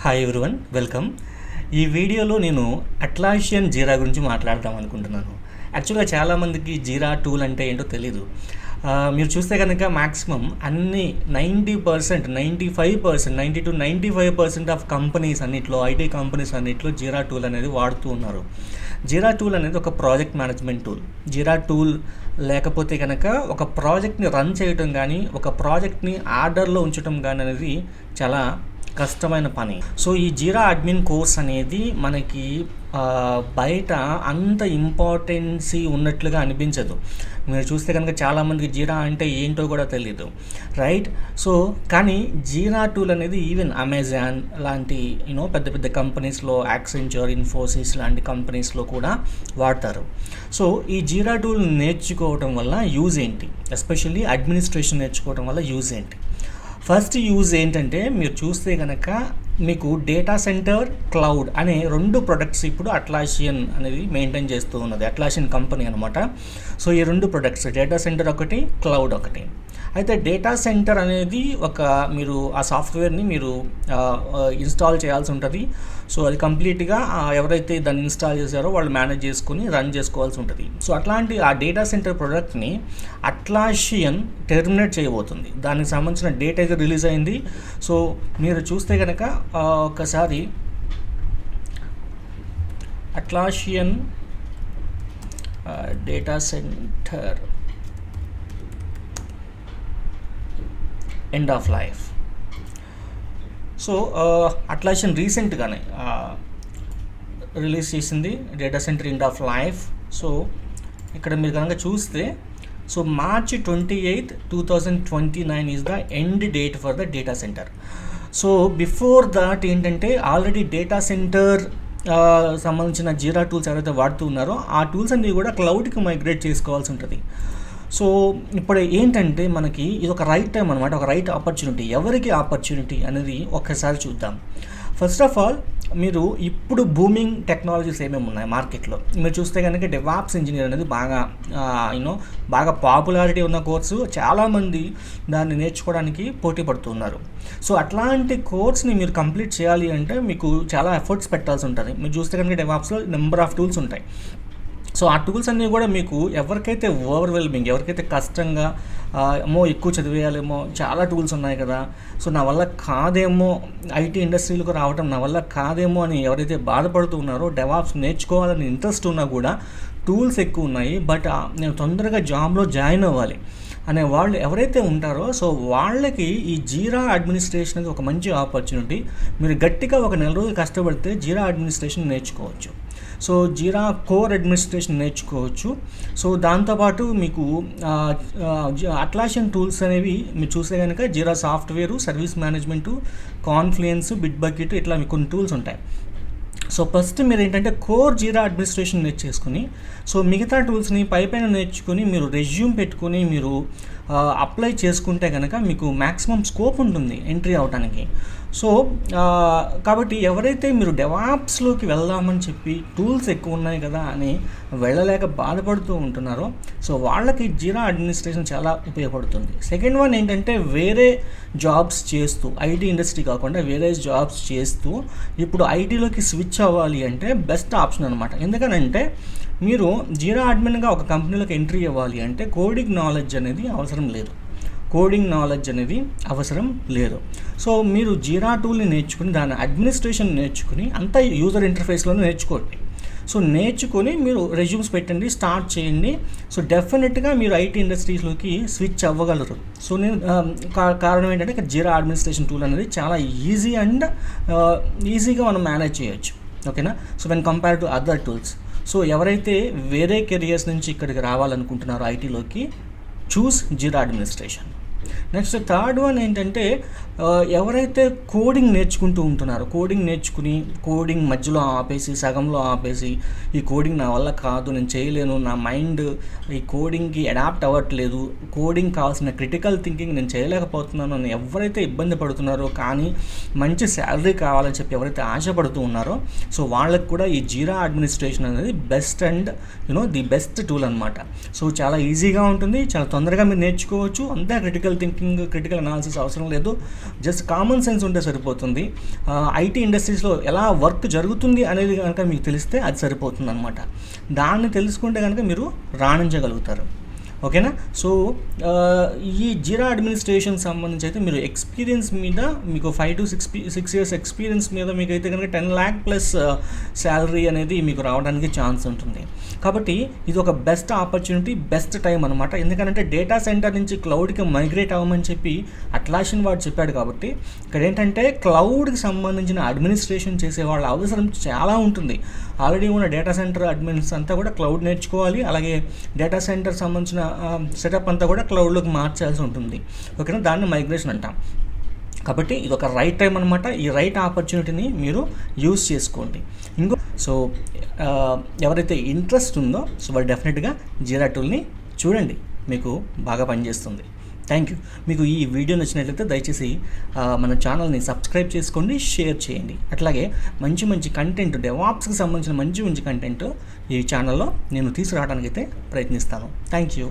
Hi everyone, welcome. ఈ వీడియోలో నేను అట్లాసియన్ జీరా గురించి మాట్లాడదాం అనుకుంటున్నాను. యాక్చువల్గా చాలామందికి జీరా టూల్ అంటే ఏంటో తెలీదు. మీరు చూస్తే కనుక మ్యాక్సిమం అన్ని 90%, 95%, 90-95% ఆఫ్ కంపెనీస్ అన్నిట్లో, ఐటీ కంపెనీస్ అన్నిట్లో జీరా టూల్ అనేది వాడుతూ ఉన్నారు. జీరా టూల్ అనేది ఒక ప్రాజెక్ట్ మేనేజ్మెంట్ టూల్. జీరా టూల్ లేకపోతే కనుక ఒక ప్రాజెక్ట్ని రన్ చేయటం కానీ, ఒక ప్రాజెక్ట్ని ఆర్డర్లో ఉంచడం కానీ అనేది చాలా కష్టమైన పని. సో ఈ జీరా అడ్మిన్ కోర్స్ అనేది మనకి బయట అంత ఇంపార్టెన్సీ ఉన్నట్లుగా అనిపించదు. మీరు చూస్తే కనుక చాలామందికి జీరా అంటే ఏంటో కూడా తెలీదు, రైట్? సో కానీ జీరా టూల్ అనేది ఈవెన్ అమెజాన్ లాంటి పెద్ద పెద్ద కంపెనీస్లో, యాక్సెంచర్, ఇన్ఫోసిస్ లాంటి కంపెనీస్లో కూడా వాడతారు. సో ఈ జీరా టూల్ నేర్చుకోవడం వల్ల యూజ్ ఏంటి, ఎస్పెషల్లీ అడ్మినిస్ట్రేషన్ నేర్చుకోవడం వల్ల యూజ్ ఏంటి? ఫస్ట్ యూజ్ ఏంటంటే, మీరు చూస్తే కనుక మీకు డేటా సెంటర్, క్లౌడ్ అనే 2 ప్రొడక్ట్స్ ఇప్పుడు అట్లాసియన్ అనేది మెయింటైన్ చేస్తూ ఉన్నది. అట్లాసియన్ కంపెనీ అనమాట. సో ఈ 2 ప్రొడక్ట్స్, డేటా సెంటర్ ఒకటి, క్లౌడ్ ఒకటి. అయితే డేటా సెంటర్ అనేది మీరు ఆ సాఫ్ట్వేర్ని మీరు ఇన్స్టాల్ చేయాల్సి ఉంటుంది. సో అది కంప్లీట్గా ఎవరైతే దాన్ని ఇన్స్టాల్ చేశారో వాళ్ళు మేనేజ్ చేసుకుని రన్ చేసుకోవాల్సి ఉంటుంది. సో అట్లాంటి ఆ డేటా సెంటర్ ప్రోడక్ట్ని అట్లాసియన్ టెర్మినేట్ చేయబోతుంది. దానికి సంబంధించిన డేట్ అయితే రిలీజ్ అయింది. సో మీరు చూస్తే కనుక ఒకసారి అట్లాసియన్ data centre end of life. So అట్లాసియన్ రీసెంట్గానే రిలీజ్ చేసింది data centre end of life. So ఇక్కడ మీరు కనుక చూస్తే, so March 28, 2029 is the end date for the data centre. So before that ఏంటంటే, ఆల్రెడీ డేటా సెంటర్ సంబంధించిన జీరా టూల్స్ ఎవరైతే వాడుతూ ఉన్నారో ఆ టూల్స్ అన్నీ కూడా క్లౌడ్కి మైగ్రేట్ చేసుకోవాల్సి ఉంటుంది. సో ఇప్పుడు ఏంటంటే మనకి ఇది ఒక రైట్ టైం అనమాట, ఒక రైట్ ఆపర్చునిటీ. ఎవరికి ఆపర్చునిటీ అనేది ఒక్కసారి చూద్దాం. ఫస్ట్ ఆఫ్ ఆల్, మీరు ఇప్పుడు బూమింగ్ టెక్నాలజీస్ ఏమేమి ఉన్నాయి మార్కెట్లో మీరు చూస్తే కనుక, డెవాప్స్ ఇంజనీర్ అనేది బాగా పాపులారిటీ ఉన్న కోర్సు. చాలామంది దాన్ని నేర్చుకోవడానికి పోటీ పడుతున్నారు. సో అట్లాంటి కోర్స్ని మీరు కంప్లీట్ చేయాలి అంటే మీకు చాలా ఎఫర్ట్స్ పెట్టాల్సి ఉంటుంది. మీరు చూస్తే కనుక డెవాప్స్లో నెంబర్ ఆఫ్ టూల్స్ ఉంటాయి. సో ఆ టూల్స్ అన్నీ కూడా మీకు ఎవరికైతే ఓవర్వెల్మింగ్, ఎవరికైతే కష్టంగా ఎక్కువ చదివేయాలేమో, చాలా టూల్స్ ఉన్నాయి కదా, సో నా వల్ల కాదేమో, ఐటీ ఇండస్ట్రీలకు రావడం నా వల్ల కాదేమో అని ఎవరైతే బాధపడుతూ ఉన్నారో, డెవాప్స్ నేర్చుకోవాలని ఇంట్రెస్ట్ ఉన్నా కూడా టూల్స్ ఎక్కువ ఉన్నాయి, బట్ నేను తొందరగా జాబ్లో జాయిన్ అవ్వాలి అనే వాళ్ళు ఎవరైతే ఉంటారో, సో వాళ్ళకి ఈ జీరా అడ్మినిస్ట్రేషన్ అనేది ఒక మంచి ఆపర్చునిటీ. మీరు గట్టిగా ఒక 4 రోజులు కష్టపడితే జీరా అడ్మినిస్ట్రేషన్ నేర్చుకోవచ్చు. సో జీరా కోర్ అడ్మినిస్ట్రేషన్ నేర్చుకోవచ్చు. సో దాంతోపాటు మీకు అట్లాసియన్ టూల్స్ అనేవి మీరు చూస్తే కనుక జీరా సాఫ్ట్వేరు, సర్వీస్ మేనేజ్మెంటు, కాన్ఫ్లుయెన్స్, బిట్బకెట్, ఇట్లా మీకు కొన్ని టూల్స్ ఉంటాయి. సో ఫస్ట్ మీరు ఏంటంటే కోర్ జీరా అడ్మినిస్ట్రేషన్ నేర్చేసుకుని, సో మిగతా టూల్స్ని పైపైన నేర్చుకుని మీరు రెజ్యూమ్ పెట్టుకుని మీరు అప్లై చేసుకుంటే కనుక మీకు మ్యాక్సిమం స్కోప్ ఉంటుంది ఎంట్రీ అవడానికి. సో కాబట్టి ఎవరైతే మీరు డెవాప్స్లోకి వెళ్దామని చెప్పి టూల్స్ ఎక్కువ ఉన్నాయి కదా అని వెళ్ళలేక బాధపడుతూ ఉంటున్నారో, సో వాళ్ళకి జీరా అడ్మినిస్ట్రేషన్ చాలా ఉపయోగపడుతుంది. సెకండ్ వన్ ఏంటంటే, వేరే జాబ్స్ చేస్తూ, ఐటీ ఇండస్ట్రీ కాకుండా వేరే జాబ్స్ చేస్తూ ఇప్పుడు ఐటీలోకి స్విచ్ అవ్వాలి అంటే బెస్ట్ ఆప్షన్ అనమాట. ఎందుకనంటే, మీరు జీరా అడ్మిన్గా ఒక కంపెనీలోకి ఎంట్రీ అవ్వాలి అంటే కోడింగ్ నాలెడ్జ్ అనేది అవసరం లేదు. సో మీరు జీరా టూల్ని నేర్చుకుని, దాని అడ్మినిస్ట్రేషన్ నేర్చుకుని, అంతా యూజర్ ఇంటర్ఫేస్లోనే నేర్చుకోండి. సో నేర్చుకొని మీరు రెజ్యూమ్స్ పెట్టండి, స్టార్ట్ చేయండి. సో డెఫినెట్గా మీరు ఐటీ ఇండస్ట్రీస్లోకి స్విచ్ అవ్వగలరు. సో నేను కారణం ఏంటంటే, జీరా అడ్మినిస్ట్రేషన్ టూల్ అనేది చాలా ఈజీగా మనం మేనేజ్ చేయొచ్చు. ఓకేనా? So when compare to other tools. So ఎవరైతే వేరే కెరియర్స్ నుంచి ఇక్కడికి రావాలనుకుంటున్నారో ఐటీలోకి, చూస్ జీరా అడ్మినిస్ట్రేషన్. నెక్స్ట్ థర్డ్ వన్ ఏంటంటే, ఎవరైతే కోడింగ్ నేర్చుకుంటూ ఉంటున్నారో, కోడింగ్ మధ్యలో ఆపేసి, సగంలో ఆపేసి, ఈ కోడింగ్ నా వల్ల కాదు, నేను చేయలేను, నా మైండ్ ఈ కోడింగ్కి అడాప్ట్ అవ్వట్లేదు, కోడింగ్ కావాల్సిన క్రిటికల్ థింకింగ్ నేను చేయలేకపోతున్నాను అని ఎవరైతే ఇబ్బంది పడుతున్నారో, కానీ మంచి శాలరీ కావాలని చెప్పి ఎవరైతే ఆశపడుతూ ఉన్నారో, సో వాళ్ళకి కూడా ఈ జీరా అడ్మినిస్ట్రేషన్ అనేది best and the best tool అనమాట. సో చాలా ఈజీగా ఉంటుంది, చాలా తొందరగా మీరు నేర్చుకోవచ్చు, అంతా critical thinking thinking, critical analysis అవసరం లేదు. జస్ట్ కామన్ సెన్స్ ఉంటే సరిపోతుంది. ఐటీ ఇండస్ట్రీస్లో ఎలా వర్క్ జరుగుతుంది అనేది కనుక మీకు తెలిస్తే అది సరిపోతుంది అనమాట. దాన్ని తెలుసుకుంటే కనుక మీరు రాణించగలుగుతారు. ఓకేనా? సో ఈ జీరా అడ్మినిస్ట్రేషన్ సంబంధించి అయితే మీరు ఎక్స్పీరియన్స్ మీద మీకు 5 to 6 years ఎక్స్పీరియన్స్ మీద మీకు అయితే కనుక 10 lakh ప్లస్ శాలరీ అనేది మీకు రావడానికి ఛాన్స్ ఉంటుంది. కాబట్టి ఇది ఒక బెస్ట్ ఆపర్చునిటీ, బెస్ట్ టైం అనమాట. ఎందుకంటే డేటా సెంటర్ నుంచి క్లౌడ్కి మైగ్రేట్ అవ్వమని చెప్పి అట్లాసియన్ వాడు చెప్పాడు. కాబట్టి ఇక్కడ ఏంటంటే క్లౌడ్కి సంబంధించిన అడ్మినిస్ట్రేషన్ చేసే వాళ్ళ అవసరం చాలా ఉంటుంది. ఆల్రెడీ ఉన్న డేటా సెంటర్ అడ్మిన్స్ అంతా కూడా క్లౌడ్ నేర్చుకోవాలి. అలాగే డేటా సెంటర్ సంబంధించిన సెటప్ అంతా కూడా క్లౌడ్లోకి మార్చాల్సి ఉంటుంది. ఓకేనా? దాన్ని మైగ్రేషన్ అంటాం. కాబట్టి ఇది ఒక రైట్ టైం అనమాట. ఈ రైట్ ఆపర్చునిటీని మీరు యూజ్ చేసుకోండి. సో ఎవరైతే ఇంట్రెస్ట్ ఉందో సో వాళ్ళు డెఫినెట్గా జీరా టూల్ని చూడండి, మీకు బాగా పనిచేస్తుంది. Thank you. మీకు ఈ వీడియో నచ్చినట్లయితే దయచేసి మన ఛానల్ని సబ్స్క్రైబ్ చేసుకోండి, షేర్ చేయండి. అట్లాగే మంచి మంచి కంటెంట్, డెవాప్స్కి సంబంధించిన మంచి మంచి కంటెంట్ ఈ ఛానల్లో నేను తీసుకురావడానికి అయితే ప్రయత్నిస్తాను. Thank you.